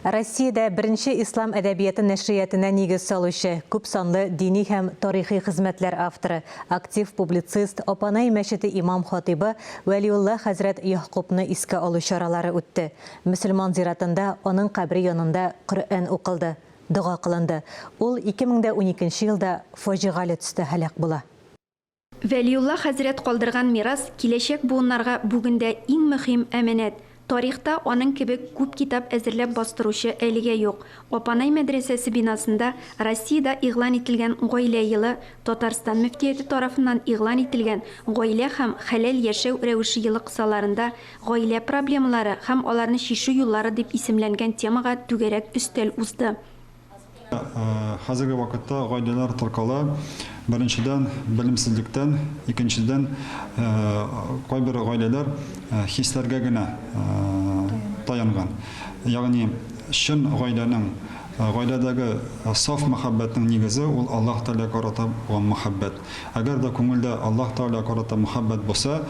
Россияда бірінші ислам әдәбияты нәшриятына нигез салушы, күп санлы дини һәм тарихи хезмәтләр авторы, актив публицист, Опанай мәчете имам хатибы Вәлиулла хәзрәт Яқубны искә алу чаралары үтте. Мөселман зиратында оның кабри янында Коръән укылды, дуга кылынды. Ул 2012 елда фаҗигале төстә һәлак була. Вәлиулла хәзрәт калдырган мирас киләчәк буыннарга бүгендә иң мөһим әманәт. Тарихта аның кебек күп китап әзерләп бастыручы әлегә юк. Опанай мәдрәсәсе бинасында Россиядә игълан ителгән гаилә елы, Татарстан мөфтияте тарафыннан игълан ителгән гаилә һәм хәләл яшәү рәвеше елы кысаларында гаилә проблемалары һәм аларны чишү юллары дип исемләнгән темага түгәрәк өстәл узды. Хәзерге вакытта гаиләләр таркала. Беренчедән белемсезлектән, икенчедән кайбер гаиләләр хисләргә генә таянган. Ягъни чын гаиләнең, гаиләдәге саф мәхәббәтнең нигезе ул Аллаһ Тәгалә карата булган мәхәббәт. Әгәр дә күңелдә Аллаһ Тәгалә карата мәхәббәт булса,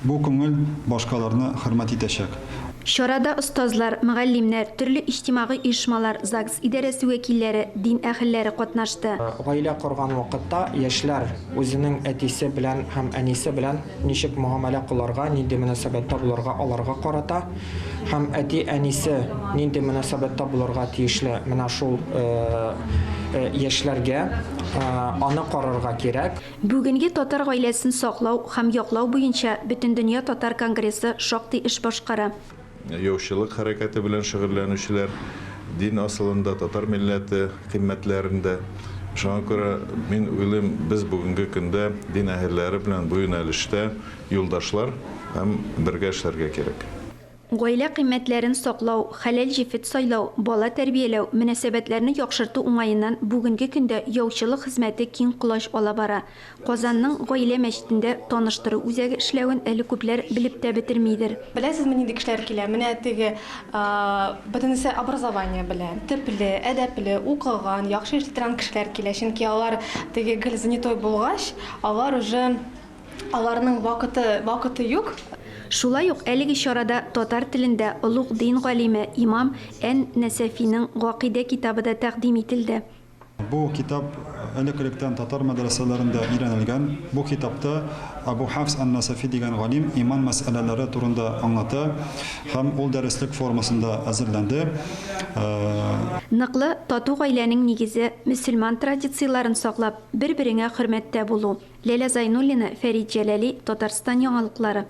бу күңел башкаларны хөрмәт итәчәк. Шарада остазлар, мөгаллимнәр, төрле иҗтимагый оешмалар, ЗАГС идарәсе вәкилләре, дин әһелләре катнашты. Гаилә корган вакытта яшьләр үзенең әтисе белән һәм әнисе белән ничек муамәлә кыларга, нинди мөнәсәбәттә булырга аларга карата, һәм әти әнисе нинди мөнәсәбәттә булырга тиешле менә шул яшьләргә аны карарга кирәк. Бүгенге татар гаиләсен саклау һәм яклау буенча Бөтендөнья татар конгрессы шактый эш башкара. Яучылык хәрәкәте белән шөгыльләнүчеләр дин асылында татар милләте кыйммәтләрендә. Шуңа күрә мин уйлыйм, без бүгенге көндә дин әһелләре белән бу юнәлештә юлдашлар һәм бергә эшләргә кирәк. Гаилә кыйммәтләрен саклау, хәләл җифет сайлау, бала тәрбияләү, мөнәсәбәтләрне яхшырту уңаеннан бүгенге көндә яучылык хезмәте киң колаш ала бара. Казанның гаилә мәчетендә таныштыру үзәге эшләвен әле күпләр белеп тә бетермидер. Беләсезме, нинди кешеләр килә? Менә теге бөтенесе образование белән, төпле, әдәпле, укыган, яхшы эш итәргән кешеләр килә. Чөнки алар теге гел занятой булгач, алар уже аларның вакыты юк. Шулай ук әлеге чарада татар телендә олуг дин галиме имам Ан-Насафиның Гакыйдә китабы да тәкъдим ителде. Бу китап электректән татар мәдрәсәләрендә өйрәнелгән. Бу китапта Абу Хафс Ан-Насафи дигән галим иман мәсьәләләре турында аңлата һәм ул дәреслек формасында әзерләнде. Ныклы тату гаиләнең нигезе мөселман традицияларын саклап, бер-береңә хөрмәттә булу. Ләлә Зайнуллина, Фәрит Җәләли, Татарстан яңалыклары.